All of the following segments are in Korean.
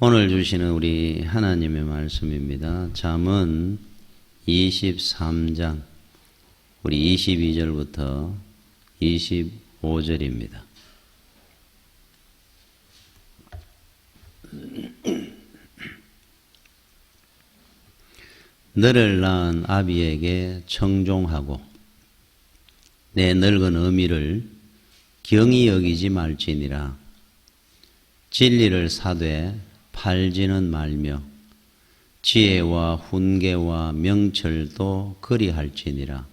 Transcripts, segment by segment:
오늘 주시는 우리 하나님의 말씀입니다. 잠언 23장 우리 22절부터 25절입니다. 너를 낳은 아비에게 청종하고 내 늙은 어미를 경히 여기지 말지니라. 진리를 사되 팔지는 말며 지혜와 훈계와 명철도 그리할지니라.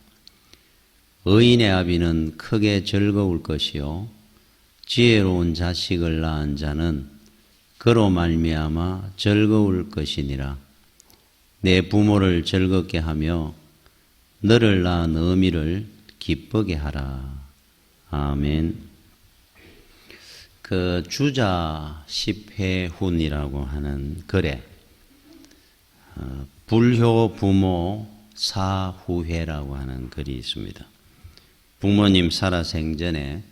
의인의 아비는 크게 즐거울 것이요 지혜로운 자식을 낳은 자는 그로 말미암아 즐거울 것이니라. 내 부모를 즐겁게 하며 너를 낳은 어미를 기쁘게 하라. 아멘. 그 주자 10회훈이라고 하는 글에 불효 부모 사후회라고 하는 글이 있습니다. 부모님 살아생전에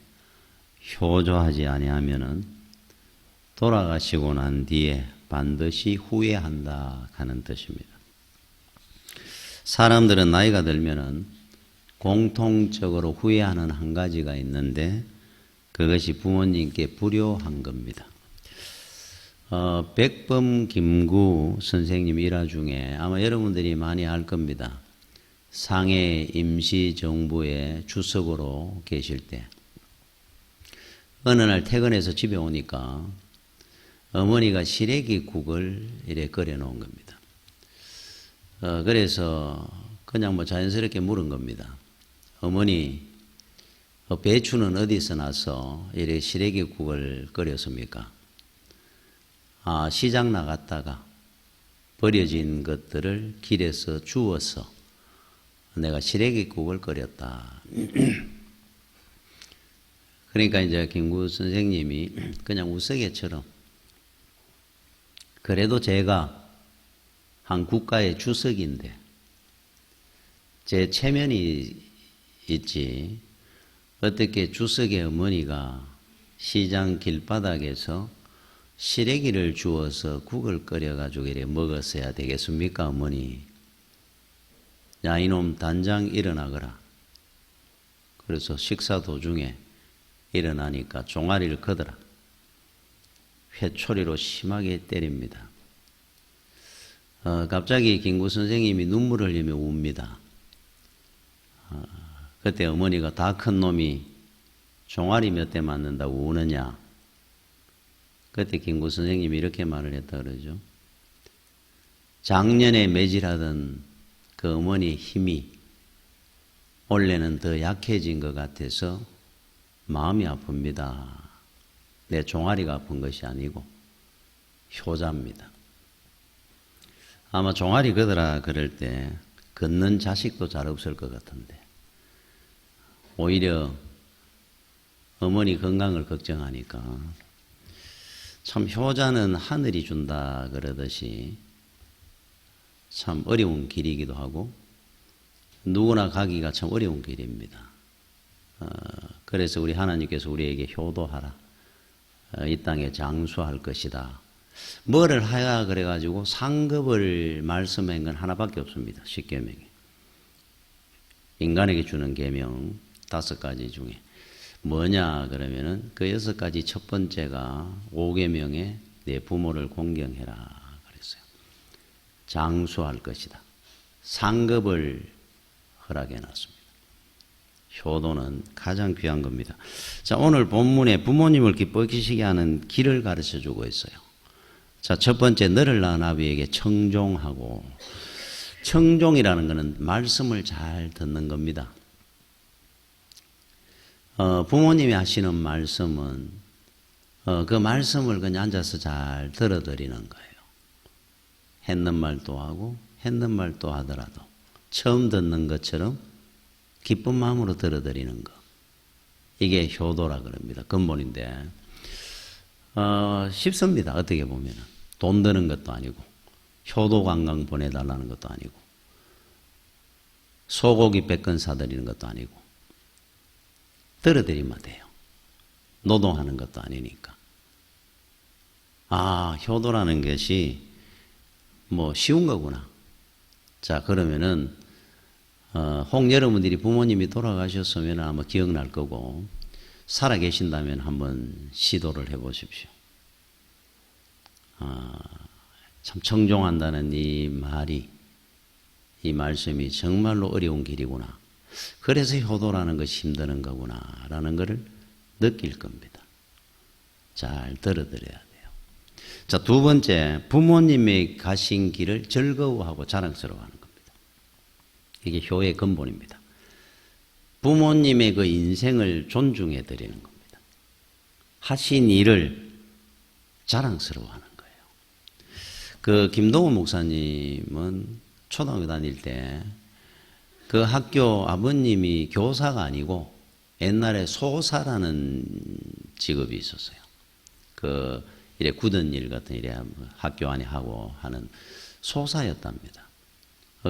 효조하지 아니하면은 돌아가시고 난 뒤에 반드시 후회한다 하는 뜻입니다. 사람들은 나이가 들면은 공통적으로 후회하는 한 가지가 있는데 그것이 부모님께 불효한 겁니다. 백범 김구 선생님 일화 중에 아마 여러분들이 많이 알 겁니다. 상해 임시정부의 주석으로 계실 때 어느 날 퇴근해서 집에 오니까 어머니가 시래기국을 이래 끓여 놓은 겁니다. 그래서 그냥 뭐 자연스럽게 물은 겁니다. 어머니, 배추는 어디서 나서 이래 시래기국을 끓였습니까? 아, 시장 나갔다가 버려진 것들을 길에서 주워서 내가 시래기국을 끓였다. 그러니까 이제 김구 선생님이 그냥 우스개처럼 그래도 제가 한 국가의 주석인데 제 체면이 있지 어떻게 주석의 어머니가 시장 길바닥에서 시래기를 주워서 국을 끓여가지고 이래 먹었어야 되겠습니까, 어머니? 야, 이놈 단장 일어나거라. 그래서 식사 도중에 일어나니까 종아리를 걷어라. 회초리로 심하게 때립니다. 갑자기 김구 선생님이 눈물을 흘리며 웁니다. 그때 어머니가 다 큰 놈이 종아리 몇 대 맞는다고 우느냐. 그때 김구 선생님이 이렇게 말을 했다 그러죠. 작년에 매질하던 그 어머니 힘이 올해는 더 약해진 것 같아서 마음이 아픕니다. 내 종아리가 아픈 것이 아니고 효자입니다. 아마 종아리 걷어라 그럴 때 걷는 자식도 잘 없을 것 같은데 오히려 어머니 건강을 걱정하니까 참 효자는 하늘이 준다 그러듯이 참 어려운 길이기도 하고 누구나 가기가 참 어려운 길입니다. 그래서 우리 하나님께서 우리에게 효도하라. 이 땅에 장수할 것이다. 뭐를 하야 그래가지고 상급을 말씀한 건 하나밖에 없습니다. 10계명에. 인간에게 주는 계명 5가지 중에 뭐냐 그러면은 그 6가지 첫 번째가 5계명에 내 부모를 공경해라 그랬어요. 장수할 것이다. 상급을 허락해 놨습니다. 효도는 가장 귀한 겁니다. 자, 오늘 본문에 부모님을 기쁘시게 하는 길을 가르쳐 주고 있어요. 자, 첫 번째, 너를 낳은 아비에게 청종하고. 청종이라는 것은 말씀을 잘 듣는 겁니다. 부모님이 하시는 말씀은 그 말씀을 그냥 앉아서 잘 들어드리는 거예요. 했는 말도 하고 했는 말도 하더라도 처음 듣는 것처럼 기쁜 마음으로 들어드리는 거. 이게 효도라 그럽니다. 근본인데 쉽습니다. 어떻게 보면 돈 드는 것도 아니고 효도 관광 보내달라는 것도 아니고 소고기 100건 사드리는 것도 아니고 들어드리면 돼요. 노동하는 것도 아니니까. 아, 효도라는 것이 뭐 쉬운 거구나. 자, 그러면은 혹 여러분들이 부모님이 돌아가셨으면 아마 기억날 거고 살아 계신다면 한번 시도를 해 보십시오. 참 청종한다는 이 말이, 이 말씀이 정말로 어려운 길이구나. 그래서 효도라는 것이 힘드는 거구나 라는 것을 느낄 겁니다. 잘 들어드려야 돼요. 자, 두 번째, 부모님이 가신 길을 즐거워하고 자랑스러워하는 겁니다. 이게 효의 근본입니다. 부모님의 그 인생을 존중해 드리는 겁니다. 하신 일을 자랑스러워하는 거예요. 그 김동훈 목사님은 초등학교 다닐 때 그 학교 아버님이 교사가 아니고 옛날에 소사라는 직업이 있었어요. 그 이래 굳은 일 같은 일에 학교 안에 하고 하는 소사였답니다.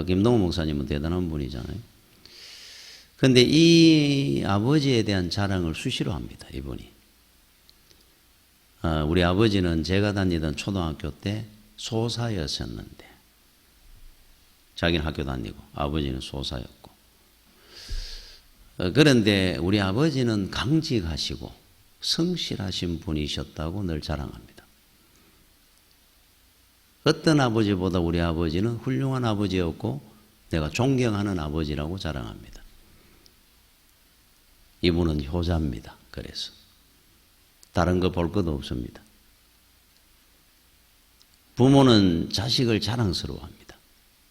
김동훈 목사님은 대단한 분이잖아요. 그런데 이 아버지에 대한 자랑을 수시로 합니다. 이분이. 우리 아버지는 제가 다니던 초등학교 때 소사였었는데 자기는 학교 다니고 아버지는 소사였고 그런데 우리 아버지는 강직하시고 성실하신 분이셨다고 늘 자랑합니다. 어떤 아버지보다 우리 아버지는 훌륭한 아버지였고 내가 존경하는 아버지라고 자랑합니다. 이분은 효자입니다. 그래서 다른 거 볼 것도 없습니다. 부모는 자식을 자랑스러워합니다.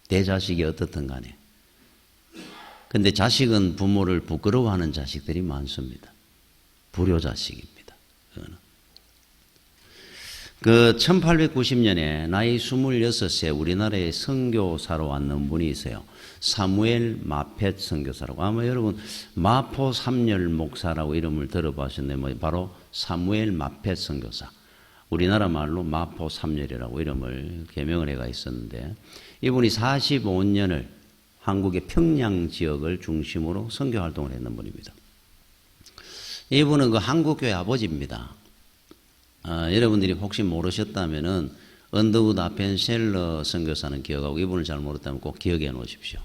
내 자식이 어떻든 간에. 근데 자식은 부모를 부끄러워하는 자식들이 많습니다. 불효자식입니다. 그 1890년에 나이 26세 우리나라에 선교사로 왔는 분이 있어요. 사무엘 마펫 선교사라고. 아마 여러분 마포 삼열 목사라고 이름을 들어보셨는데 바로 사무엘 마펫 선교사. 우리나라 말로 마포 삼열이라고 이름을 개명을 해가 있었는데 이분이 45년을 한국의 평양 지역을 중심으로 선교 활동을 했는 분입니다. 이분은 그 한국교회 아버지입니다. 여러분들이 혹시 모르셨다면은 언더우드 아펜셀러 선교사는 기억하고 이분을 잘 모르다면 꼭 기억해 놓으십시오.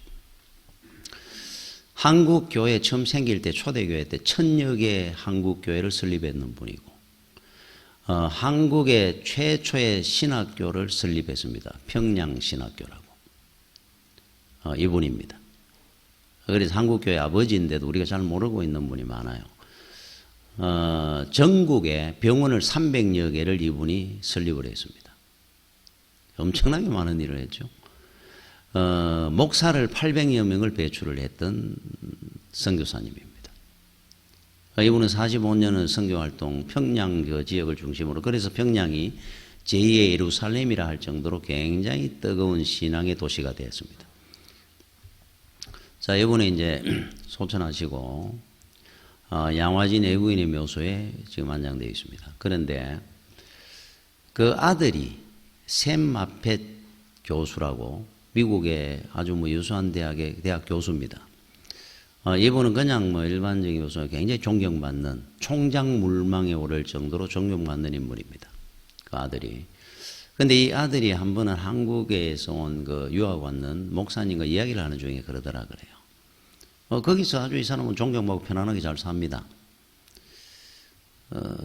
한국교회 처음 생길 때 초대교회 때 1000여 개의 한국교회를 설립했는 분이고 한국의 최초의 신학교를 설립했습니다. 평양신학교라고. 이분입니다. 그래서 한국교회 아버지인데도 우리가 잘 모르고 있는 분이 많아요. 전국에 병원을 300여 개를 이분이 설립을 했습니다. 엄청나게 많은 일을 했죠. 목사를 800여 명을 배출을 했던 선교사님입니다. 이분은 45년은 선교활동 평양 그 지역을 중심으로 그래서 평양이 제2의 예루살렘이라 할 정도로 굉장히 뜨거운 신앙의 도시가 되었습니다. 자, 이분은 이제 소천하시고 양화진 외국인의 묘소에 지금 안장되어 있습니다. 그런데 그 아들이 샘 마펫 교수라고 미국의 아주 유수한 대학의 대학 교수입니다. 이분은 그냥 일반적인 교수가 굉장히 존경받는 총장 물망에 오를 정도로 존경받는 인물입니다. 그 아들이. 근데 이 아들이 한 번은 한국에서 온 그 유학 왔는 목사님과 이야기를 하는 중에 그러더라 그래요. 거기서 아주 이 사람은 존경받고 편안하게 잘 삽니다.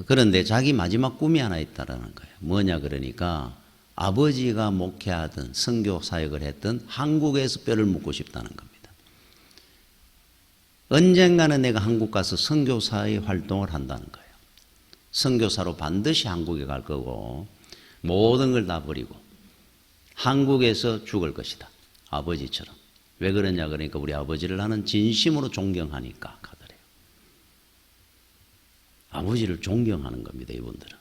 그런데 자기 마지막 꿈이 하나 있다라는 거예요. 뭐냐 그러니까 아버지가 목회하던 선교 사역을 했던 한국에서 뼈를 묻고 싶다는 겁니다. 언젠가는 내가 한국 가서 선교사의 활동을 한다는 거예요. 선교사로 반드시 한국에 갈 거고 모든 걸 다 버리고 한국에서 죽을 것이다. 아버지처럼. 왜 그러냐 그러니까 우리 아버지를 나는 진심으로 존경하니까 하더래요. 아버지를 존경하는 겁니다. 이분들은.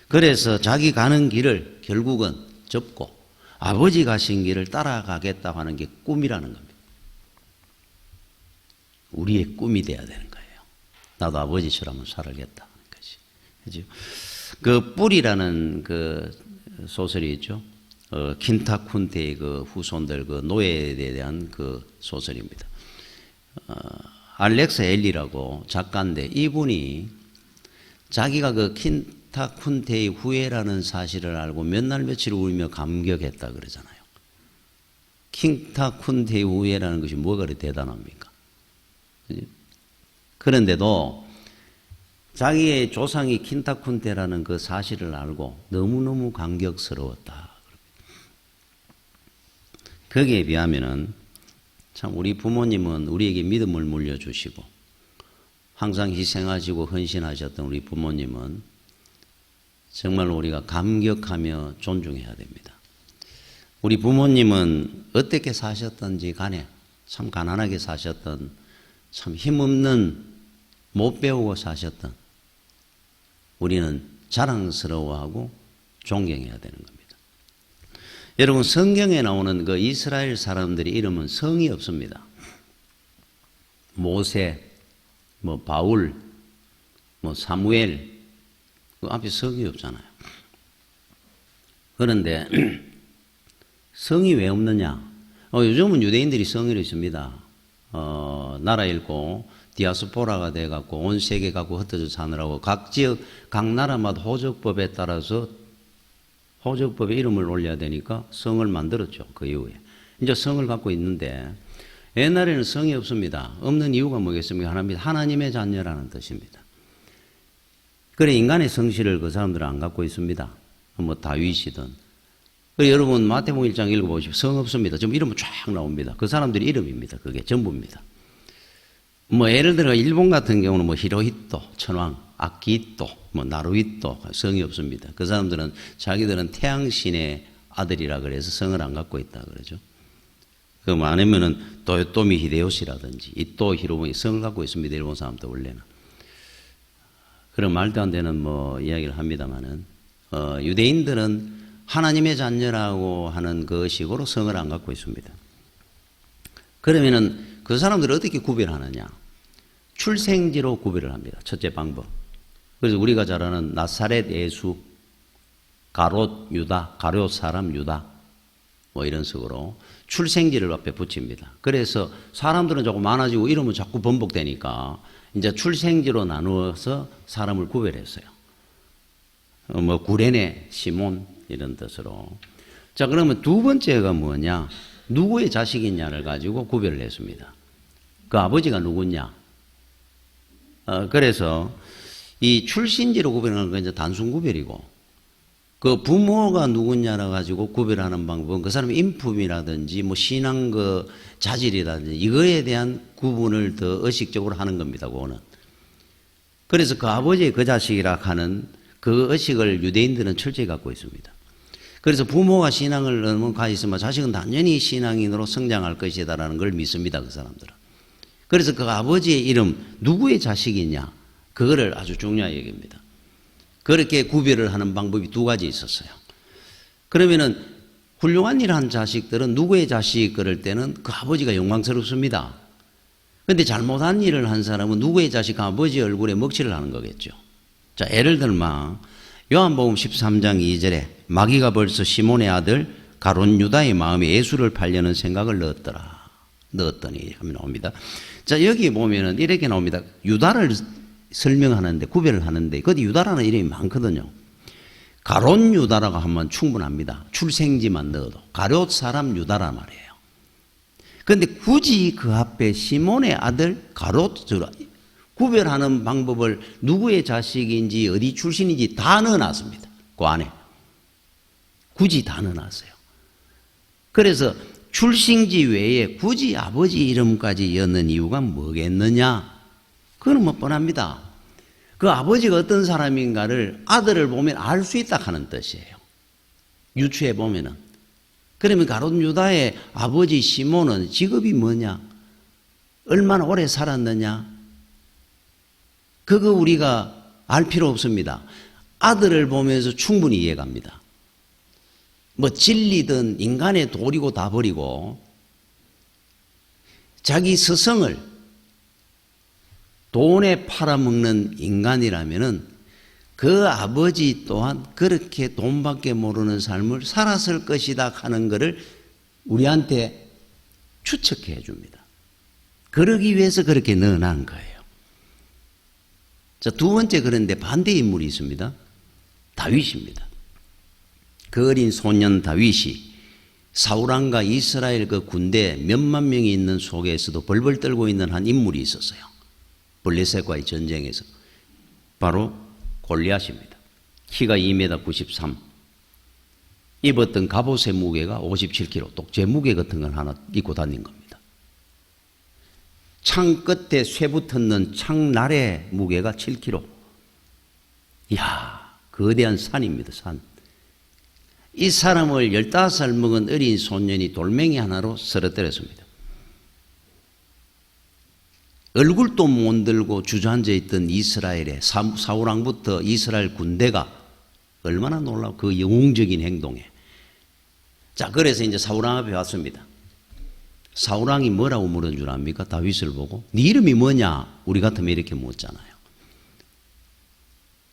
그래서 자기 가는 길을 결국은 접고 아버지 가신 길을 따라가겠다고 하는 게 꿈이라는 겁니다. 우리의 꿈이 돼야 되는 거예요. 나도 아버지처럼 살아야겠다 하는 것이. 그죠? 그 뿔이라는 그 소설이 있죠. 킨타쿤테의 그 후손들 그 노예에 대한 그 소설입니다. 알렉스 엘리라고 작가인데 이분이 자기가 그 킨타쿤테의 후예라는 사실을 알고 몇 날 며칠 울며 감격했다 그러잖아요. 킨타쿤테의 후예라는 것이 뭐가 그리 대단합니까? 그런데도 자기의 조상이 킨타쿤테라는 그 사실을 알고 너무너무 감격스러웠다. 거기에 비하면은 참 우리 부모님은 우리에게 믿음을 물려주시고 항상 희생하시고 헌신하셨던 우리 부모님은 정말 우리가 감격하며 존중해야 됩니다. 우리 부모님은 어떻게 사셨던지 간에 참 가난하게 사셨던 참 힘없는 못 배우고 사셨던 우리는 자랑스러워하고 존경해야 되는 겁니다. 여러분 성경에 나오는 그 이스라엘 사람들의 이름은 성이 없습니다. 모세, 뭐 바울, 뭐 사무엘 그 앞에 성이 없잖아요. 그런데 성이 왜 없느냐? 요즘은 유대인들이 성을 있습니다. 나라 잃고 디아스포라가 돼갖고 온 세계 갖고 흩어져 사느라고 각 지역, 각 나라마다 호적법에 따라서 호적법에 이름을 올려야 되니까 성을 만들었죠. 그 이후에. 이제 성을 갖고 있는데 옛날에는 성이 없습니다. 없는 이유가 뭐겠습니까? 하나님의 자녀라는 뜻입니다. 그래 인간의 성실을 그 사람들은 안 갖고 있습니다. 뭐 다윗이든. 그래 여러분 마태복음 1장 읽어보십시오. 성 없습니다. 지금 이름은 쫙 나옵니다. 그 사람들이 이름입니다. 그게 전부입니다. 뭐 예를 들어 일본 같은 경우는 뭐 히로히토, 천황, 아키히토, 뭐 나루히토 성이 없습니다. 그 사람들은 자기들은 태양신의 아들이라 그래서 성을 안 갖고 있다 그러죠. 그럼 아니면은 도요토미 히데요시라든지 이토 히로부미 성을 갖고 있습니다. 일본 사람도 원래는. 그런 말도 안 되는 뭐 이야기를 합니다만은 유대인들은 하나님의 자녀라고 하는 그 식으로 성을 안 갖고 있습니다. 그러면은 그 사람들을 어떻게 구별하느냐? 출생지로 구별을 합니다. 첫째 방법. 그래서 우리가 잘 아는 나사렛 예수, 가롯 유다, 가롯 사람 유다, 뭐 이런 식으로 출생지를 앞에 붙입니다. 그래서 사람들은 조금 많아지고 이름은 자꾸 번복되니까 이제 출생지로 나누어서 사람을 구별했어요. 뭐 구레네, 시몬 이런 뜻으로. 자, 그러면 두 번째가 뭐냐? 누구의 자식이냐를 가지고 구별을 했습니다. 그 아버지가 누구냐? 그래서 이 출신지로 구별하는 건 이제 단순 구별이고, 그 부모가 누구냐라 가지고 구별하는 방법은 그 사람의 인품이라든지 뭐 신앙 그 자질이라든지 이거에 대한 구분을 더 의식적으로 하는 겁니다. 그거는. 그래서 그 아버지의 그 자식이라 하는 그 의식을 유대인들은 철저히 갖고 있습니다. 그래서 부모가 신앙을 너무 가 있으면 자식은 당연히 신앙인으로 성장할 것이다라는 걸 믿습니다. 그 사람들은. 그래서 그 아버지의 이름 누구의 자식이냐 그거를 아주 중요하게 여깁니다. 그렇게 구별을 하는 방법이 두 가지 있었어요. 그러면은 훌륭한 일 한 자식들은 누구의 자식 그럴 때는 그 아버지가 영광스럽습니다. 그런데 잘못한 일을 한 사람은 누구의 자식 그 아버지 얼굴에 먹칠을 하는 거겠죠. 자, 예를 들면 요한복음 13장 2절에 마귀가 벌써 시몬의 아들 가롯 유다의 마음에 예수를 팔려는 생각을 넣었더니 하면 나옵니다. 자, 여기 보면은 이렇게 나옵니다. 유다를 설명하는데 구별을 하는데 거기 유다라는 이름이 많거든요. 가롯 유다라고 하면 충분합니다. 출생지만 넣어도 가롯 사람 유다란 말이에요. 그런데 굳이 그 앞에 시몬의 아들 가롯 구별하는 방법을 누구의 자식인지 어디 출신인지 다 넣어놨습니다. 그 안에 굳이 다 넣어놨어요. 그래서 출생지 외에 굳이 아버지 이름까지 넣는 이유가 뭐겠느냐? 그건 뭐 뻔합니다. 그 아버지가 어떤 사람인가를 아들을 보면 알 수 있다 하는 뜻이에요. 유추해 보면은. 그러면 가롯 유다의 아버지 시몬은 직업이 뭐냐? 얼마나 오래 살았느냐? 그거 우리가 알 필요 없습니다. 아들을 보면서 충분히 이해갑니다. 뭐 진리든 인간의 도리고 다 버리고 자기 스승을 돈에 팔아먹는 인간이라면은 그 아버지 또한 그렇게 돈밖에 모르는 삶을 살았을 것이다 하는 것을 우리한테 추측해 줍니다. 그러기 위해서 그렇게 넣어놓은 거예요. 자, 두 번째 그런데 반대 인물이 있습니다. 다윗입니다. 그 어린 소년 다윗이 사울왕과 이스라엘 그 군대 몇만 명이 있는 속에서도 벌벌 떨고 있는 한 인물이 있었어요. 블레셋과의 전쟁에서. 바로 골리앗입니다. 키가 2m 93, 입었던 갑옷의 무게가 57kg, 똑제 무게 같은 걸 하나 입고 다닌 겁니다. 창 끝에 쇠 붙었는 창날의 무게가 7kg. 이야, 거대한 산입니다, 산. 이 사람을 15살 먹은 어린 소년이 돌멩이 하나로 쓰러뜨렸습니다. 얼굴도 못 들고 주저앉아 있던 이스라엘의 사울왕부터 이스라엘 군대가 얼마나 놀라워, 그 영웅적인 행동에. 자, 그래서 이제 사울왕 앞에 왔습니다. 사울왕이 뭐라고 물은 줄 압니까? 다윗을 보고. 네 이름이 뭐냐? 우리 같으면 이렇게 묻잖아요.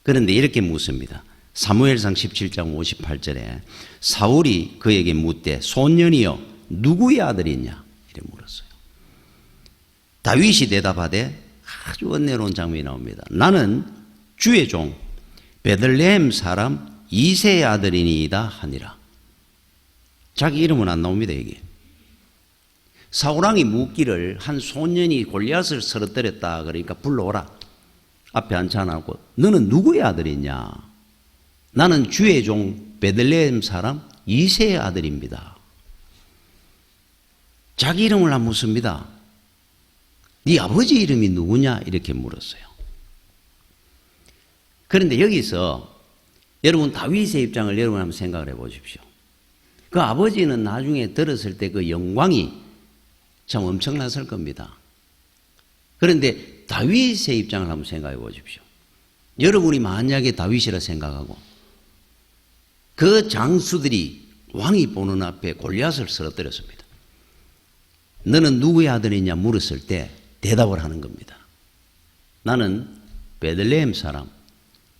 그런데 이렇게 묻습니다. 사무엘상 17장 58절에 사울이 그에게 묻되 소년이여 누구의 아들이냐? 이렇게 물었어요. 다윗이 대답하되 아주 은혜로운 장면이 나옵니다. 나는 주의 종 베들레헴 사람 이새의 아들이니이다 하니라. 자기 이름은 안 나옵니다. 이게 사울왕이 묻기를 한 소년이 골리앗을 쓰러뜨렸다 그러니까 불러오라. 앞에 앉혀놓고 너는 누구의 아들이냐? 나는 주의 종 베들레헴 사람 이새의 아들입니다. 자기 이름을 안 묻습니다. 네 아버지 이름이 누구냐? 이렇게 물었어요. 그런데 여기서 여러분 다윗의 입장을 여러분 한번 생각을 해 보십시오. 그 아버지는 나중에 들었을 때 그 영광이 참 엄청났을 겁니다. 그런데 다윗의 입장을 한번 생각해 보십시오. 여러분이 만약에 다윗이라 생각하고 그 장수들이 왕이 보는 앞에 골리앗을 쓰러뜨렸습니다. 너는 누구의 아들이냐 물었을 때 대답을 하는 겁니다. 나는 베들레헴 사람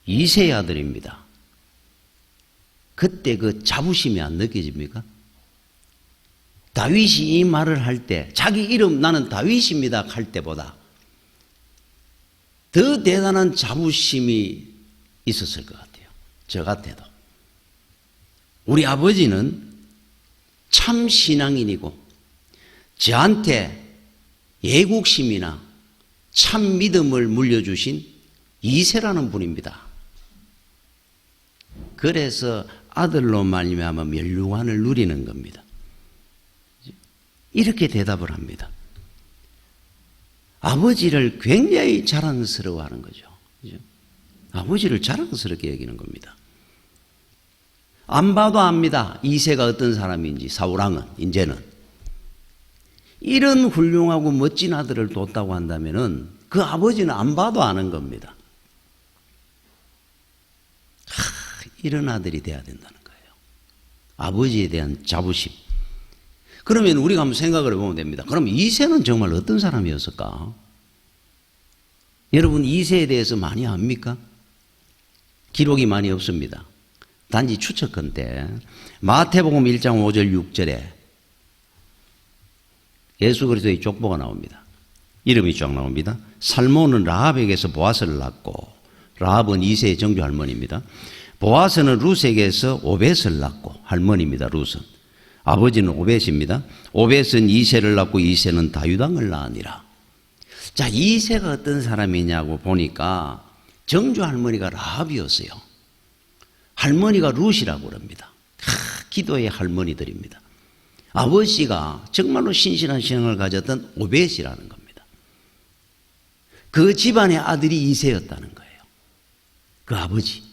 이새의 아들입니다. 그때 그 자부심이 안 느껴집니까? 다윗이 이 말을 할 때 자기 이름 나는 다윗입니다 할 때보다 더 대단한 자부심이 있었을 것 같아요. 저 같아도. 우리 아버지는 참 신앙인이고 저한테 애국심이나 참 믿음을 물려주신 이새라는 분입니다. 그래서 아들로 말미암아 멸류관을 누리는 겁니다. 이렇게 대답을 합니다. 아버지를 굉장히 자랑스러워하는 거죠. 아버지를 자랑스럽게 여기는 겁니다. 안 봐도 압니다. 이새가 어떤 사람인지 사울왕은 이제는. 이런 훌륭하고 멋진 아들을 뒀다고 한다면은 그 아버지는 안 봐도 아는 겁니다. 이런 아들이 돼야 된다는 거예요. 아버지에 대한 자부심. 그러면 우리가 한번 생각을 해보면 됩니다. 그럼 이새는 정말 어떤 사람이었을까? 여러분 이새에 대해서 많이 압니까? 기록이 많이 없습니다. 단지 추측컨대 마태복음 1장 5절 6절에 예수 그리스도의 족보가 나옵니다. 이름이 쫙 나옵니다. 살몬은 라합에게서 보아스를 낳고, 라합은 이새의 정조 할머니입니다. 보아스는 룻에게서 오벳을 낳고, 할머니입니다. 룻은. 아버지는 오벳입니다. 오벳은 이새를 낳고 이새는 다윗왕을 낳으니라. 자, 이새가 어떤 사람이냐고 보니까 정조 할머니가 라합이었어요. 할머니가 룻이라고 그럽니다. 기도의 할머니들입니다. 아버지가 정말로 신실한 신앙을 가졌던 오벳이라는 겁니다. 그 집안의 아들이 이새였다는 거예요. 그 아버지.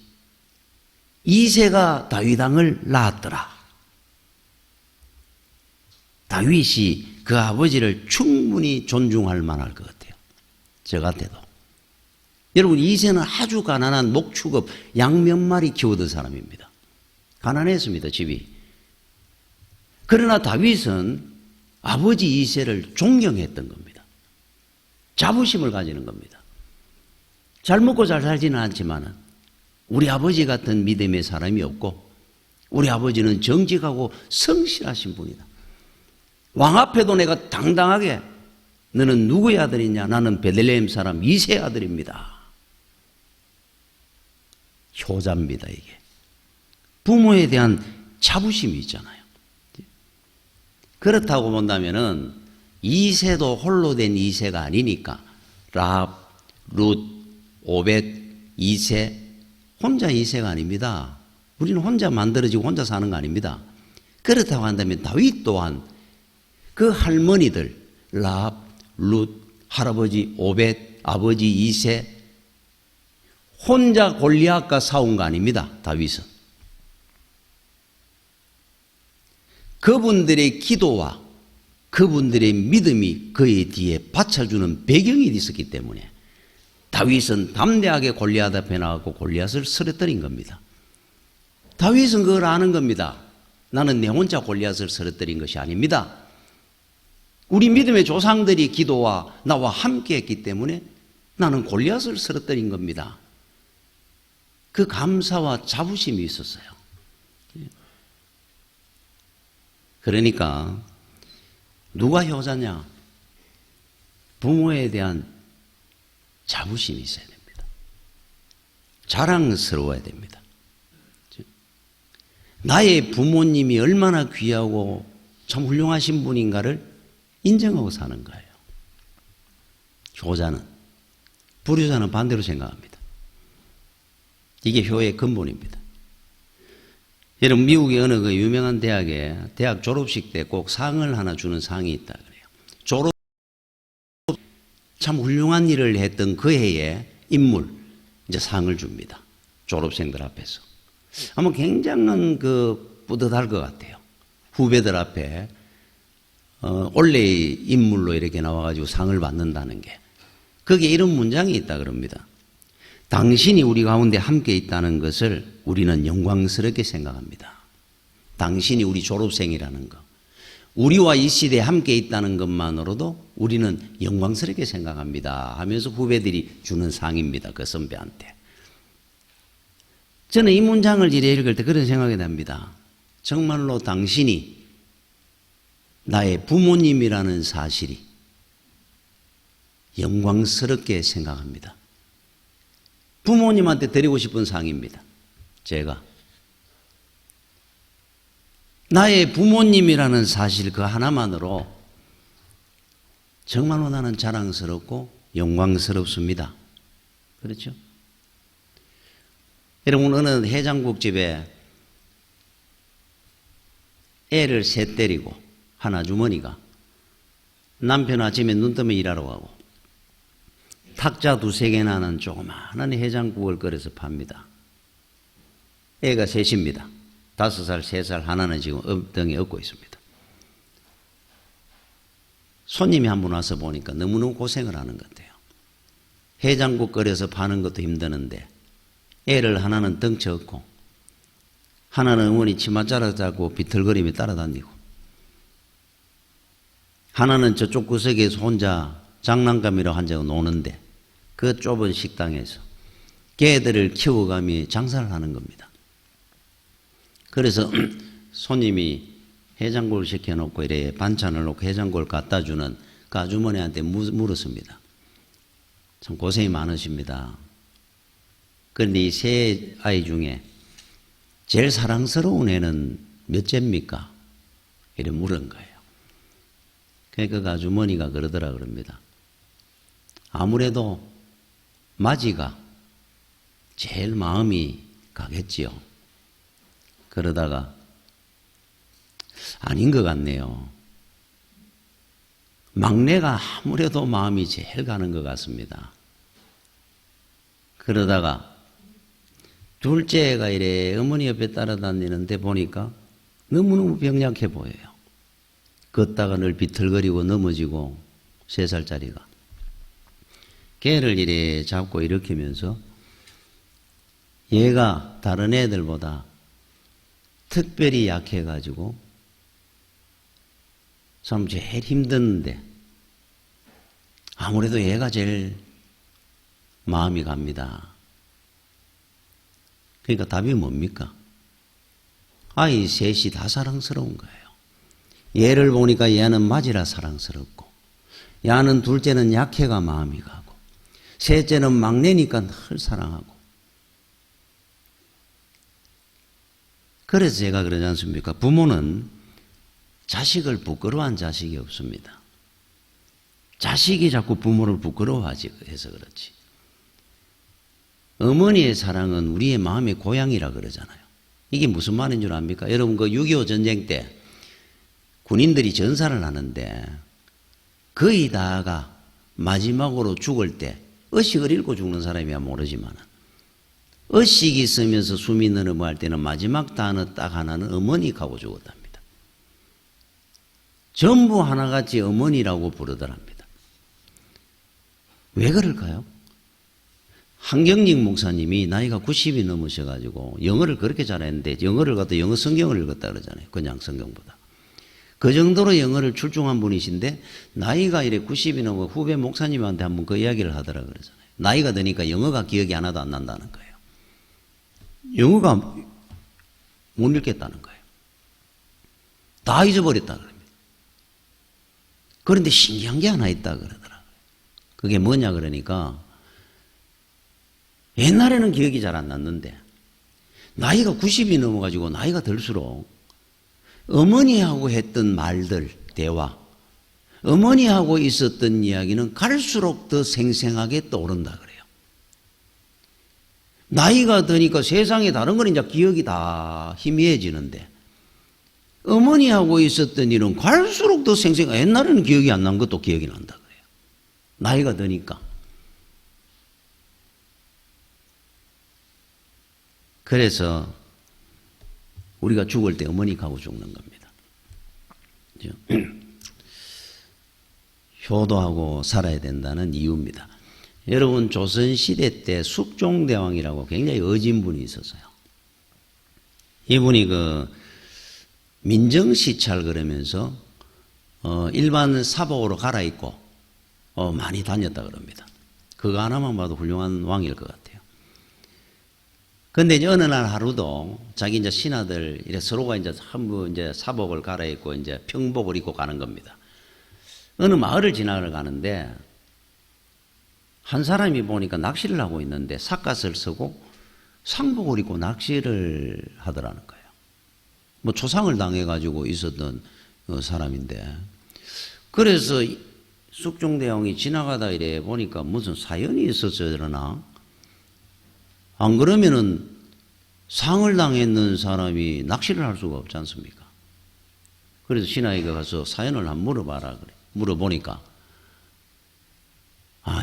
이새가 다윗왕을 낳았더라. 다윗이 그 아버지를 충분히 존중할 만할 것 같아요. 저 같아도. 여러분 이새는 아주 가난한 목축업 양 몇 마리 키우던 사람입니다. 가난했습니다. 집이. 그러나 다윗은 아버지 이새를 존경했던 겁니다. 자부심을 가지는 겁니다. 잘 먹고 잘 살지는 않지만 우리 아버지 같은 믿음의 사람이 없고 우리 아버지는 정직하고 성실하신 분이다. 왕 앞에도 내가 당당하게 너는 누구의 아들이냐? 나는 베들레헴 사람 이새의 아들입니다. 효자입니다. 이게. 부모에 대한 자부심이 있잖아요. 그렇다고 본다면은 2세도 홀로 된 2세가 아니니까 라합, 룻, 오벳 2세 혼자 2세가 아닙니다. 우리는 혼자 만들어지고 혼자 사는 거 아닙니다. 그렇다고 한다면 다윗 또한 그 할머니들 라합, 룻, 할아버지 오벳, 아버지 2세 혼자 골리앗과 싸운 거 아닙니다. 다윗은. 그분들의 기도와 그분들의 믿음이 그의 뒤에 받쳐주는 배경이 있었기 때문에 다윗은 담대하게 골리앗 앞에 나가고 골리앗을 쓰러뜨린 겁니다. 다윗은 그걸 아는 겁니다. 나는 내 혼자 골리앗을 쓰러뜨린 것이 아닙니다. 우리 믿음의 조상들이 기도와 나와 함께 했기 때문에 나는 골리앗을 쓰러뜨린 겁니다. 그 감사와 자부심이 있었어요. 그러니까 누가 효자냐? 부모에 대한 자부심이 있어야 됩니다. 자랑스러워야 됩니다. 나의 부모님이 얼마나 귀하고 참 훌륭하신 분인가를 인정하고 사는 거예요. 효자는. 불효자는 반대로 생각합니다. 이게 효의 근본입니다. 여러분 미국의 어느 그 유명한 대학에 대학 졸업식 때 꼭 상을 하나 주는 상이 있다 그래요. 졸업 참 훌륭한 일을 했던 그 해의 인물 이제 상을 줍니다. 졸업생들 앞에서. 아마 굉장한 그 뿌듯할 것 같아요. 후배들 앞에 원래의 인물로 이렇게 나와가지고 상을 받는다는 게. 거기에 이런 문장이 있다 그럽니다. 당신이 우리 가운데 함께 있다는 것을 우리는 영광스럽게 생각합니다. 당신이 우리 졸업생이라는 것. 우리와 이 시대에 함께 있다는 것만으로도 우리는 영광스럽게 생각합니다. 하면서 후배들이 주는 상입니다. 그 선배한테. 저는 이 문장을 이래 읽을 때 그런 생각이 납니다. 정말로 당신이 나의 부모님이라는 사실이 영광스럽게 생각합니다. 부모님한테 드리고 싶은 상입니다. 제가. 나의 부모님이라는 사실 그 하나만으로 정말로 나는 자랑스럽고 영광스럽습니다. 그렇죠? 여러분 어느 해장국 집에 애를 셋 데리고 한 아주머니가 남편 아침에 눈 뜨면 일하러 가고 탁자 두세 개나 하는 조그마한 해장국을 끓여서 팝니다. 애가 셋입니다. 5살, 3살 하나는 지금 엉덩이에 업고 있습니다. 손님이 한 분 와서 보니까 너무너무 고생을 하는 것 같아요. 해장국 끓여서 파는 것도 힘드는데 애를 하나는 덩치 없고 하나는 어머니 치마 자르자고 비틀거리며 따라다니고 하나는 저쪽 구석에서 혼자 장난감이라고 한 적은 노는데 그 좁은 식당에서 개들을 키워가며 장사를 하는 겁니다. 그래서 손님이 해장국을 시켜놓고 이래 반찬을 놓고 해장국을 갖다 주는 그 아주머니한테 물었습니다. 참 고생이 많으십니다. 그런데 이 세 아이 중에 제일 사랑스러운 애는 몇째입니까? 이래 물은 거예요. 그러니까 그 아주머니가 그러더라 그럽니다. 아무래도 마지가 제일 마음이 가겠지요. 그러다가 아닌 것 같네요. 막내가 아무래도 마음이 제일 가는 것 같습니다. 그러다가 둘째가 이래 어머니 옆에 따라다니는데 보니까 너무너무 병약해 보여요. 걷다가 늘 비틀거리고 넘어지고 3살짜리가. 걔를 이래 잡고 일으키면서 얘가 다른 애들보다 특별히 약해가지고 참 제일 힘든데 아무래도 얘가 제일 마음이 갑니다. 그러니까 답이 뭡니까? 아이 셋이 다 사랑스러운 거예요. 얘를 보니까 얘는 맞이라 사랑스럽고 얘는 둘째는 약해가 마음이 가고 셋째는 막내니까 늘 사랑하고 그래서 제가 그러지 않습니까? 부모는 자식을 부끄러워한 자식이 없습니다. 자식이 자꾸 부모를 부끄러워해서 그렇지. 어머니의 사랑은 우리의 마음의 고향이라 그러잖아요. 이게 무슨 말인 줄 압니까? 여러분 그 6.25 전쟁 때 군인들이 전사를 하는데 거의 다가 마지막으로 죽을 때 의식을 잃고 죽는 사람이야 모르지만 의식이 있으면서 숨이 넘어갈 때는 마지막 단어 딱 하나는 어머니하고 죽었답니다. 전부 하나같이 어머니라고 부르더랍니다. 왜 그럴까요? 한경직 목사님이 나이가 90이 넘으셔가지고 영어를 그렇게 잘했는데 영어를 갖다 영어 성경을 읽었다 그러잖아요. 그냥 성경보다. 그 정도로 영어를 출중한 분이신데 나이가 이래 90이 넘어 후배 목사님한테 한번 그 이야기를 하더라 그러잖아요. 나이가 드니까 영어가 기억이 하나도 안 난다는 거예요. 영어가 못 읽겠다는 거예요. 다 잊어버렸다 그럽니다. 그런데 신기한 게 하나 있다 그러더라고요. 그게 뭐냐 그러니까 옛날에는 기억이 잘 안 났는데 나이가 90이 넘어가지고 나이가 들수록 어머니하고 했던 말들, 대화, 어머니하고 있었던 이야기는 갈수록 더 생생하게 떠오른다 그래요. 나이가 드니까 세상에 다른 건 이제 기억이 다 희미해지는데 어머니하고 있었던 일은 갈수록 더 생생하게 옛날에는 기억이 안 난 것도 기억이 난다 그래요. 나이가 드니까. 그래서 우리가 죽을 때 어머니하고 죽는 겁니다. 효도하고 살아야 된다는 이유입니다. 여러분 조선시대 때 숙종대왕이라고 굉장히 어진 분이 있었어요. 이분이 그 민정시찰 그러면서 일반 사복으로 갈아입고 많이 다녔다 그럽니다. 그거 하나만 봐도 훌륭한 왕일 것 같아요. 근데 이제 어느 날 하루도 자기 이제 신하들 이래 서로가 이제 한부 이제 사복을 갈아입고 이제 평복을 입고 가는 겁니다. 어느 마을을 지나가는데 한 사람이 보니까 낚시를 하고 있는데 삿갓을 쓰고 상복을 입고 낚시를 하더라는 거예요. 뭐 초상을 당해가지고 있었던 사람인데 그래서 숙종대왕이 지나가다 이래 보니까 무슨 사연이 있었어야 되나? 안 그러면은 상을 당했는 사람이 낚시를 할 수가 없지 않습니까? 그래서 신하에게 가서 사연을 한번 물어봐라 그래. 물어보니까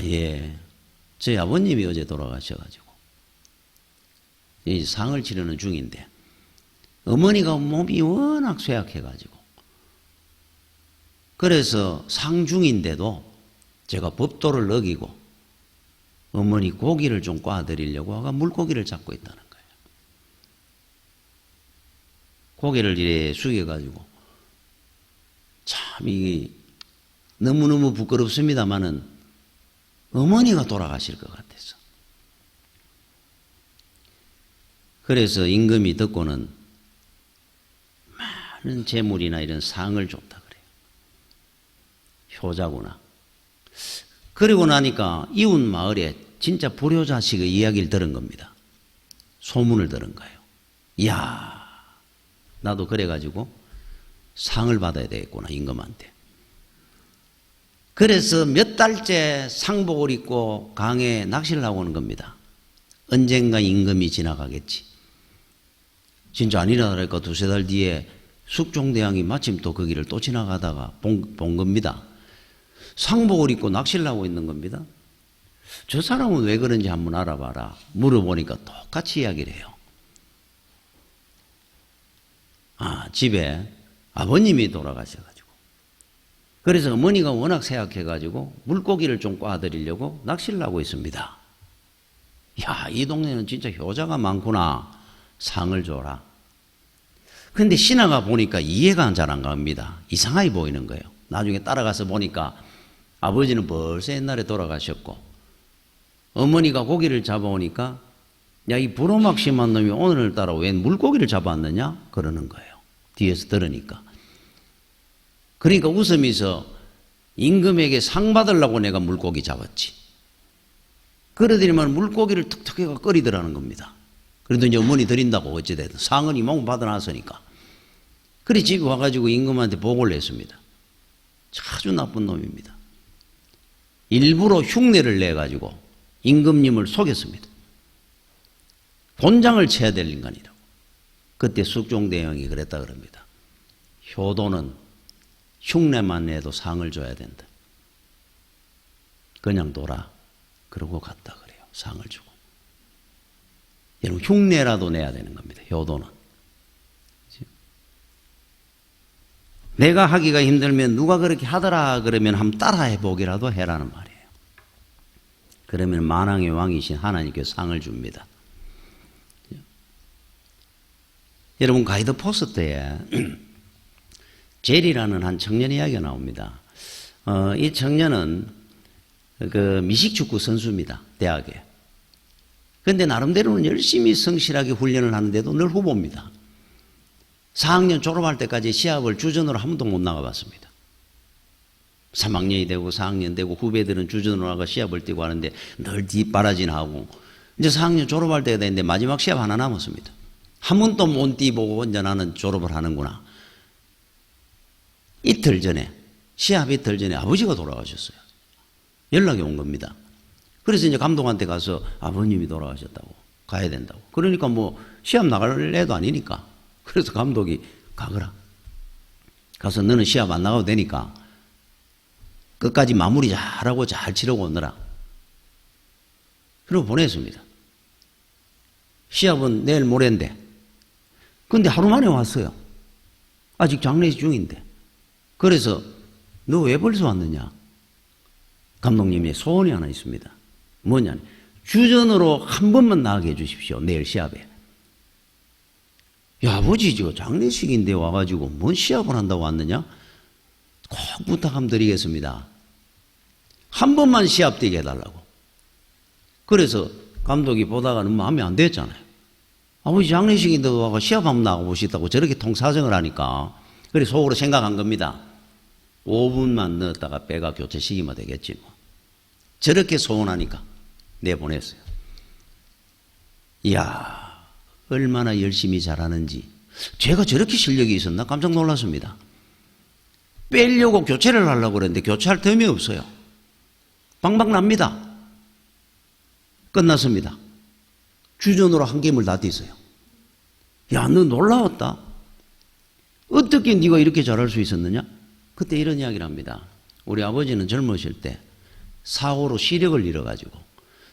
예, 제 아버님이 어제 돌아가셔가지고 이 상을 치르는 중인데 어머니가 몸이 워낙 쇠약해가지고 그래서 상 중인데도 제가 법도를 어기고 어머니 고기를 좀 꽈드리려고 하가 물고기를 잡고 있다는 거예요. 고개를 이래 숙여가지고 참 이게 너무너무 부끄럽습니다마는 어머니가 돌아가실 것 같아서. 그래서 임금이 듣고는 많은 재물이나 이런 상을 줬다 그래요. 효자구나. 그리고 나니까 이웃 마을에 진짜 불효자식의 이야기를 들은 겁니다. 소문을 들은 거예요. 이야, 나도 그래가지고 상을 받아야 되겠구나, 임금한테. 그래서 몇 달째 상복을 입고 강에 낚시를 하고 오는 겁니다. 언젠가 임금이 지나가겠지. 진짜 아니라니까 두세 달 뒤에 숙종대왕이 마침 또 거기를 또 지나가다가 본 겁니다. 상복을 입고 낚시를 하고 있는 겁니다. 저 사람은 왜 그런지 한번 알아봐라. 물어보니까 똑같이 이야기를 해요. 집에 아버님이 돌아가셔가지고 그래서 어머니가 워낙 쇠약해가지고 물고기를 좀 꽈드리려고 낚시를 하고 있습니다. 야, 이 동네는 진짜 효자가 많구나. 상을 줘라. 근데 신하가 보니까 이해가 잘 안 갑니다. 이상하게 보이는 거예요. 나중에 따라가서 보니까 아버지는 벌써 옛날에 돌아가셨고 어머니가 고기를 잡아오니까 야, 이 부로막 심한 놈이 오늘따라 웬 물고기를 잡았느냐? 그러는 거예요. 뒤에서 들으니까. 그러니까 웃으면서 임금에게 상 받으려고 내가 물고기 잡았지. 그러더니만 물고기를 툭툭 해가 끓이더라는 겁니다. 그래도 이제 어머니 드린다고 어찌됐든 상을 이만큼 받아놨으니까. 그래 집에 와가지고 임금한테 보고를 했습니다. 아주 나쁜 놈입니다. 일부러 흉내를 내가지고 임금님을 속였습니다. 곤장을 쳐야 될 인간이라고. 그때 숙종대왕이 그랬다 그럽니다. 효도는 흉내만 내도 상을 줘야 된다. 그냥 둬라. 그러고 갔다 그래요. 상을 주고. 여러분 흉내라도 내야 되는 겁니다. 효도는. 내가 하기가 힘들면 누가 그렇게 하더라 그러면 한번 따라해 보기라도 해라는 말이에요. 그러면 만왕의 왕이신 하나님께서 상을 줍니다. 여러분 가이드 포스트에 제리라는 한 청년 이야기가 나옵니다. 이 청년은 그 미식축구 선수입니다. 대학에. 그런데 나름대로는 열심히 성실하게 훈련을 하는데도 늘 후보입니다. 4학년 졸업할 때까지 시합을 주전으로 한 번도 못 나가봤습니다. 3학년이 되고 4학년 되고 후배들은 주전으로 나가 시합을 뛰고 하는데 늘 뒷바라진하고 이제 4학년 졸업할 때가 됐는데 마지막 시합 하나 남았습니다. 한 번도 못 뛰보고 이제 나는 졸업을 하는구나. 시합 이틀 전에 아버지가 돌아가셨어요. 연락이 온 겁니다. 그래서 이제 감독한테 가서 아버님이 돌아가셨다고 가야 된다고. 그러니까 뭐 시합 나갈 애도 아니니까. 그래서 감독이 가거라. 가서 너는 시합 안 나가도 되니까 끝까지 마무리 잘하고 잘 치르고 오너라. 그리고 보냈습니다. 시합은 내일 모레인데. 근데 하루 만에 왔어요. 아직 장례식 중인데. 그래서 너 왜 벌써 왔느냐? 감독님의 소원이 하나 있습니다. 뭐냐? 주전으로 한 번만 나가게 해주십시오. 내일 시합에. 야, 아버지, 저 장례식인데 와가지고 뭔 시합을 한다고 왔느냐? 꼭 부탁 한번 드리겠습니다. 한 번만 시합 뛰게 해달라고. 그래서 감독이 보다가는 마음에 안 됐잖아요. 아버지 장례식인데 와가 시합 한번 나가고 싶다고 저렇게 통사정을 하니까. 그래 속으로 생각한 겁니다. 5분만 넣었다가 배가 교체시키면 되겠지 뭐. 저렇게 소원하니까 내보냈어요. 이야, 얼마나 열심히 잘하는지. 제가 저렇게 실력이 있었나 깜짝 놀랐습니다. 빼려고 교체를 하려고 그랬는데 교체할 틈이 없어요. 방방 납니다. 끝났습니다. 주전으로 한 게임을 다 뛰었어요. 야, 너 놀라웠다. 어떻게 네가 이렇게 잘할 수 있었느냐? 그때 이런 이야기를 합니다. 우리 아버지는 젊으실 때 사고로 시력을 잃어가지고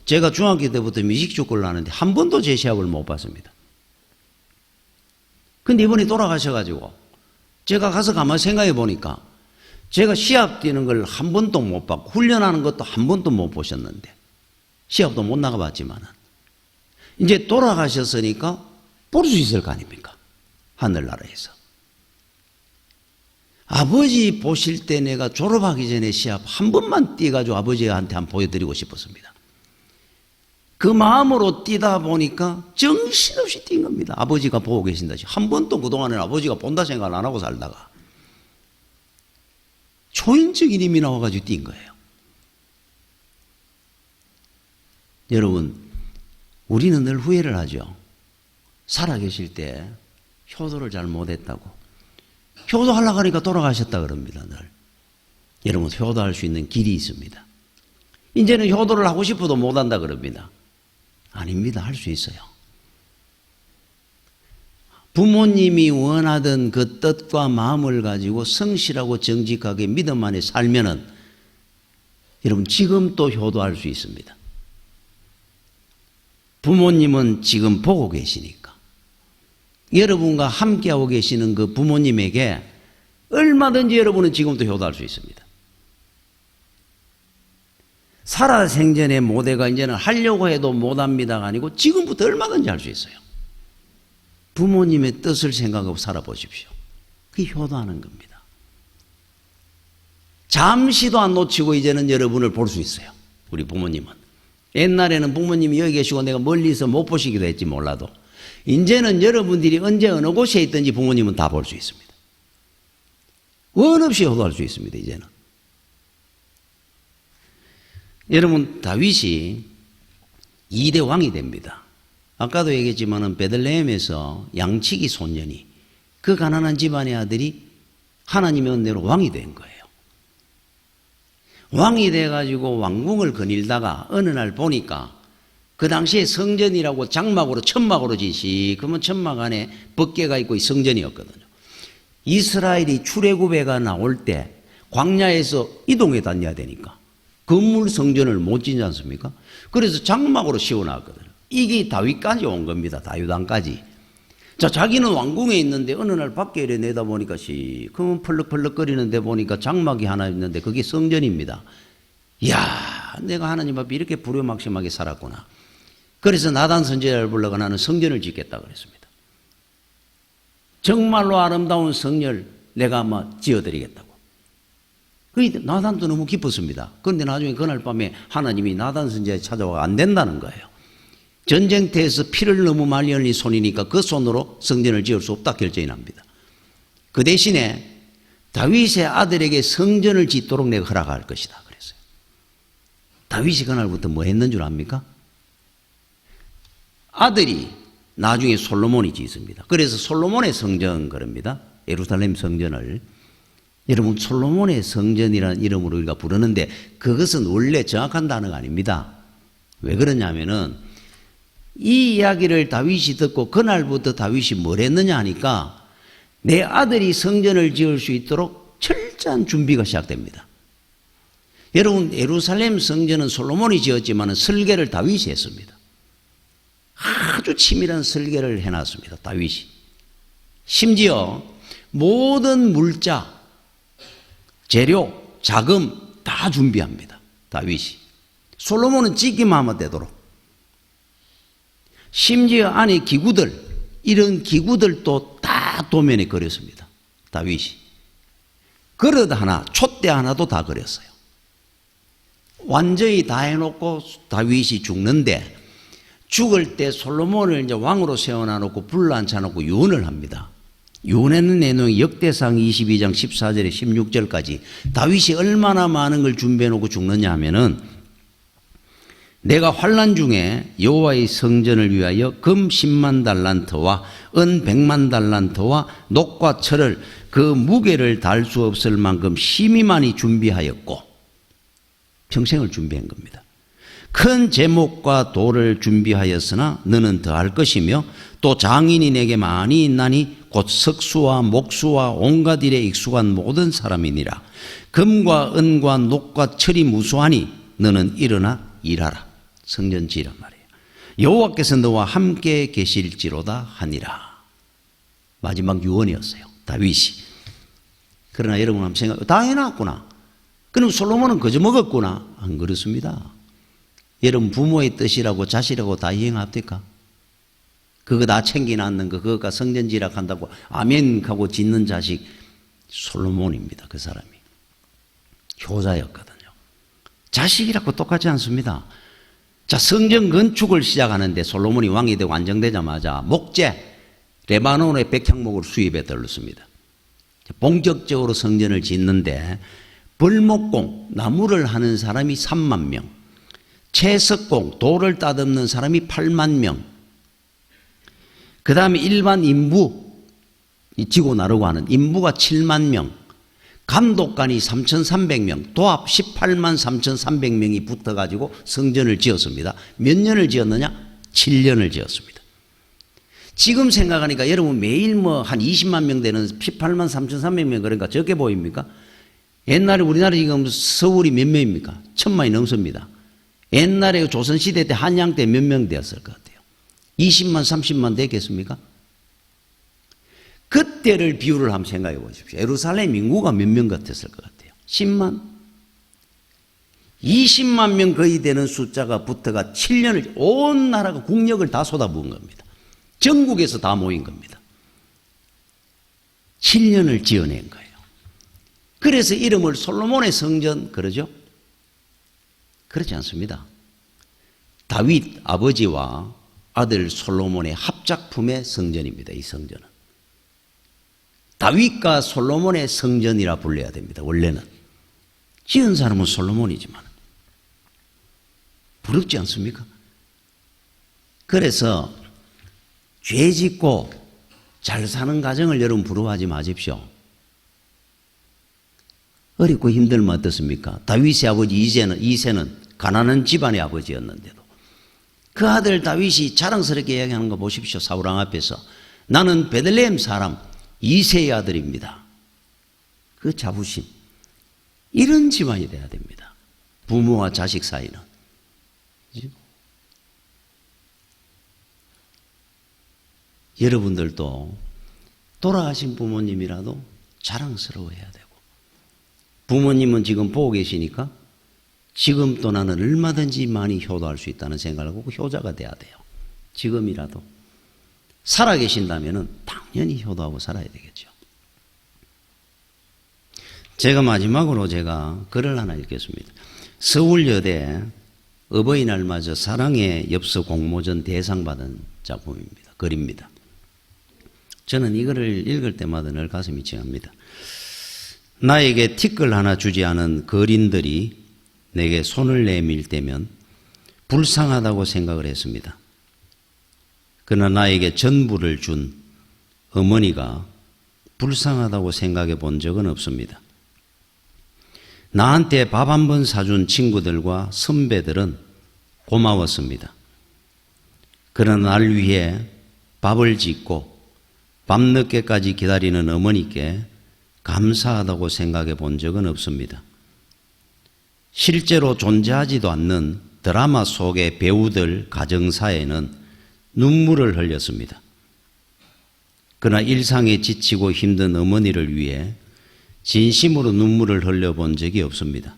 제가 중학교 때부터 미식축구를 하는데 한 번도 제 시합을 못 봤습니다. 근데 이번에 돌아가셔가지고 제가 가서 가만히 생각해 보니까 제가 시합 뛰는 걸 한 번도 못 봤고 훈련하는 것도 한 번도 못 보셨는데 시합도 못 나가봤지만은 이제 돌아가셨으니까 볼 수 있을 거 아닙니까? 하늘나라에서. 아버지 보실 때 내가 졸업하기 전에 시합 한 번만 뛰어가지고 아버지한테 한번 보여드리고 싶었습니다. 그 마음으로 뛰다 보니까 정신없이 뛴 겁니다. 아버지가 보고 계신다. 한 번도 그동안에는 아버지가 본다 생각을 안 하고 살다가 초인적인 힘이 나와가지고 뛴 거예요. 여러분, 우리는 늘 후회를 하죠. 살아계실 때 효도를 잘 못했다고. 효도하려고 하니까 돌아가셨다 그럽니다. 늘. 여러분, 효도할 수 있는 길이 있습니다. 이제는 효도를 하고 싶어도 못한다 그럽니다. 아닙니다. 할 수 있어요. 부모님이 원하던 그 뜻과 마음을 가지고 성실하고 정직하게 믿음 안에 살면은 여러분 지금 또 효도할 수 있습니다. 부모님은 지금 보고 계시니까 여러분과 함께하고 계시는 그 부모님에게 얼마든지 여러분은 지금도 효도할 수 있습니다. 살아생전의 모대가 이제는 하려고 해도 못합니다가 아니고 지금부터 얼마든지 할 수 있어요. 부모님의 뜻을 생각하고 살아보십시오. 그게 효도하는 겁니다. 잠시도 안 놓치고 이제는 여러분을 볼 수 있어요. 우리 부모님은. 옛날에는 부모님이 여기 계시고 내가 멀리서 못 보시기도 했지 몰라도 이제는 여러분들이 언제 어느 곳에 있든지 부모님은 다 볼 수 있습니다. 원 없이 효도할 수 있습니다. 이제는. 여러분 다윗이 2대 왕이 됩니다. 아까도 얘기했지만은 베들레헴에서 양치기 소년이 그 가난한 집안의 아들이 하나님의 은혜로 왕이 된 거예요. 왕이 돼가지고 왕궁을 거닐다가 어느 날 보니까 그 당시에 성전이라고 장막으로 천막으로 그러면 천막 안에 법궤가 있고 성전이었거든요. 이스라엘이 출애굽해가 나올 때 광야에서 이동해 다녀야 되니까 건물 성전을 못 짓지 않습니까? 그래서 장막으로 씌워놨거든요. 이게 다윗까지 온 겁니다. 다윗왕까지. 자, 자기는 왕궁에 있는데 어느 날 밖에 이래 내다보니까 시커먼 펄럭펄럭거리는 데 보니까 장막이 하나 있는데 그게 성전입니다. 이야, 내가 하나님 앞에 이렇게 불효막심하게 살았구나. 그래서 나단 선지자를 불러가 나는 성전을 짓겠다 그랬습니다. 정말로 아름다운 성전을 내가 지어드리겠다고. 나단도 너무 기뻤습니다. 그런데 나중에 그날 밤에 하나님이 나단 선지자에 찾아와 안 된다는 거예요. 전쟁터에서 피를 너무 많이 흘린 손이니까 그 손으로 성전을 지을 수 없다 결정이 납니다. 그 대신에 다윗의 아들에게 성전을 짓도록 내가 허락할 것이다 그랬어요. 다윗이 그날부터 뭐 했는 줄 압니까? 아들이 나중에 솔로몬이 짓습니다. 그래서 솔로몬의 성전 그럽니다. 예루살렘 성전을. 여러분, 솔로몬의 성전이라는 이름으로 우리가 부르는데 그것은 원래 정확한 단어가 아닙니다. 왜 그러냐면은 이 이야기를 다윗이 듣고 그날부터 다윗이 뭘 했느냐 하니까 내 아들이 성전을 지을 수 있도록 철저한 준비가 시작됩니다. 여러분, 예루살렘 성전은 솔로몬이 지었지만 설계를 다윗이 했습니다. 아주 치밀한 설계를 해놨습니다. 다윗이. 심지어 모든 물자, 재료, 자금 다 준비합니다. 다윗이. 솔로몬은 짓기만 하면 되도록. 심지어 안에 기구들, 이런 기구들도 다 도면에 그렸습니다. 다윗이. 그릇 하나, 촛대 하나도 다 그렸어요. 완전히 다 해놓고 다윗이 죽는데 죽을 때 솔로몬을 이제 왕으로 세워놔놓고 불로 앉혀놓고 유언을 합니다. 유언하는 내용이 역대상 22장 14절에 16절까지 다윗이 얼마나 많은 걸 준비해놓고 죽느냐 하면은 내가 환난 중에 여호와의 성전을 위하여 금 10만 달란트와 은 100만 달란트와 녹과 철을 그 무게를 달 수 없을 만큼 심히 많이 준비하였고 평생을 준비한 겁니다. 큰 제목과 돌을 준비하였으나 너는 더할 것이며 또 장인이 내게 많이 있나니 곧 석수와 목수와 온갖 일에 익숙한 모든 사람이니라. 금과 은과 녹과 철이 무수하니 너는 일어나 일하라. 성전 지으란 말이에요. 여호와께서 너와 함께 계실지로다 하니라. 마지막 유언이었어요. 다윗이. 그러나 여러분 한번 생각해, 다 해놨구나. 그럼 솔로몬은 거저 먹었구나. 안 그렇습니다. 여러분, 부모의 뜻이라고 자식이라고 다 이행합니까? 그거 다 챙겨놨는 거, 그거가 성전 지으라 한다고 아멘 하고 짓는 자식 솔로몬입니다. 그 사람이. 효자였거든요. 자식이라고 똑같지 않습니다. 자, 성전 건축을 시작하는데 솔로몬이 왕이 되고 안정되자마자 목재, 레바논의 백향목을 수입해 들렀습니다. 본격적으로 성전을 짓는데 벌목공, 나무를 하는 사람이 3만 명, 채석공, 돌을 따듬는 사람이 8만 명, 그 다음에 일반 인부, 지고 나르고 하는 인부가 7만 명, 감독관이 3,300명, 도합 18만 3,300명이 붙어가지고 성전을 지었습니다. 몇 년을 지었느냐? 7년을 지었습니다. 지금 생각하니까 여러분 매일 한 20만 명 되는 18만 3,300명 그러니까 적게 보입니까? 옛날에 우리나라 지금 서울이 몇 명입니까? 1,000만이 넘습니다. 옛날에 조선시대 때 한양 때 몇 명 되었을 것 같아요? 20만 30만 되겠습니까? 그때를 비유를 한번 생각해 보십시오. 예루살렘 인구가 몇 명 같았을 것 같아요? 10만? 20만 명 거의 되는 숫자가 붙어가 7년을 온 나라가 국력을 다 쏟아부은 겁니다. 전국에서 다 모인 겁니다. 7년을 지어낸 거예요. 그래서 이름을 솔로몬의 성전 그러죠? 그렇지 않습니다. 다윗 아버지와 아들 솔로몬의 합작품의 성전입니다. 이 성전은. 다윗과 솔로몬의 성전이라 불려야 됩니다. 원래는. 지은 사람은 솔로몬이지만. 부럽지 않습니까? 그래서 죄 짓고 잘 사는 가정을 여러분 부러워하지 마십시오. 어렵고 힘들면 어떻습니까? 다윗의 아버지 이새는 가난한 집안의 아버지였는데도 그 아들 다윗이 자랑스럽게 이야기하는 거 보십시오. 사울왕 앞에서 나는 베들레헴 사람 이새의 아들입니다. 그 자부심, 이런 집안이 돼야 됩니다. 부모와 자식 사이는. 여러분들도 돌아가신 부모님이라도 자랑스러워해야 되고, 부모님은 지금 보고 계시니까 지금 또 나는 얼마든지 많이 효도할 수 있다는 생각을 하고 효자가 돼야 돼요. 지금이라도. 살아계신다면 당연히 효도하고 살아야 되겠죠. 제가 마지막으로 글을 하나 읽겠습니다. 서울여대 어버이날 맞아 사랑의 엽서 공모전 대상 받은 작품입니다. 글입니다. 저는 이 글을 읽을 때마다 늘 가슴이 찡합니다. 나에게 티끌 하나 주지 않은 거린들이 내게 손을 내밀 때면 불쌍하다고 생각을 했습니다. 그러나 나에게 전부를 준 어머니가 불쌍하다고 생각해 본 적은 없습니다. 나한테 밥 한 번 사준 친구들과 선배들은 고마웠습니다. 그러나 날 위해 밥을 짓고 밤늦게까지 기다리는 어머니께 감사하다고 생각해 본 적은 없습니다. 실제로 존재하지도 않는 드라마 속의 배우들 가정사에는 눈물을 흘렸습니다. 그러나 일상에 지치고 힘든 어머니를 위해 진심으로 눈물을 흘려본 적이 없습니다.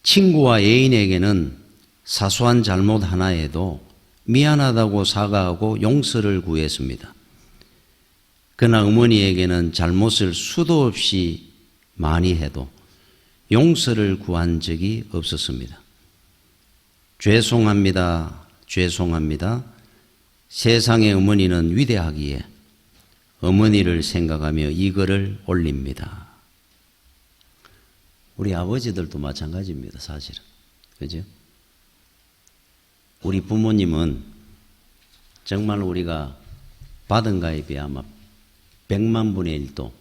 친구와 애인에게는 사소한 잘못 하나에도 미안하다고 사과하고 용서를 구했습니다. 그러나 어머니에게는 잘못을 수도 없이 많이 해도 용서를 구한 적이 없었습니다. 죄송합니다. 죄송합니다. 세상의 어머니는 위대하기에 어머니를 생각하며 이 글을 올립니다. 우리 아버지들도 마찬가지입니다. 사실은. 그죠? 우리 부모님은 정말 우리가 받은 거에 비해 아마 100만 분의 1도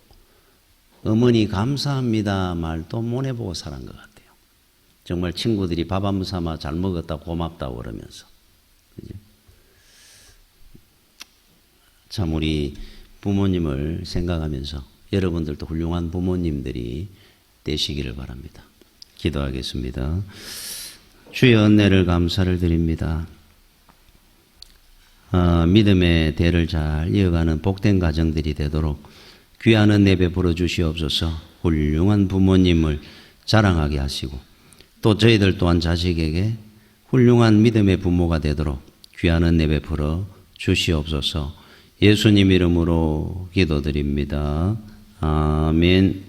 어머니 감사합니다 말도 못 해보고 살은 것 같아요. 정말 친구들이 밥 한 번 삼아 잘 먹었다 고맙다고 그러면서. 그죠? 참 우리 부모님을 생각하면서 여러분들도 훌륭한 부모님들이 되시기를 바랍니다. 기도하겠습니다. 주의 은혜를 감사를 드립니다. 믿음의 대를 잘 이어가는 복된 가정들이 되도록 귀한 은혜 베풀어 주시옵소서. 훌륭한 부모님을 자랑하게 하시고 또 저희들 또한 자식에게 훌륭한 믿음의 부모가 되도록 귀한 은혜 베풀어 주시옵소서. 예수님 이름으로 기도드립니다. 아멘.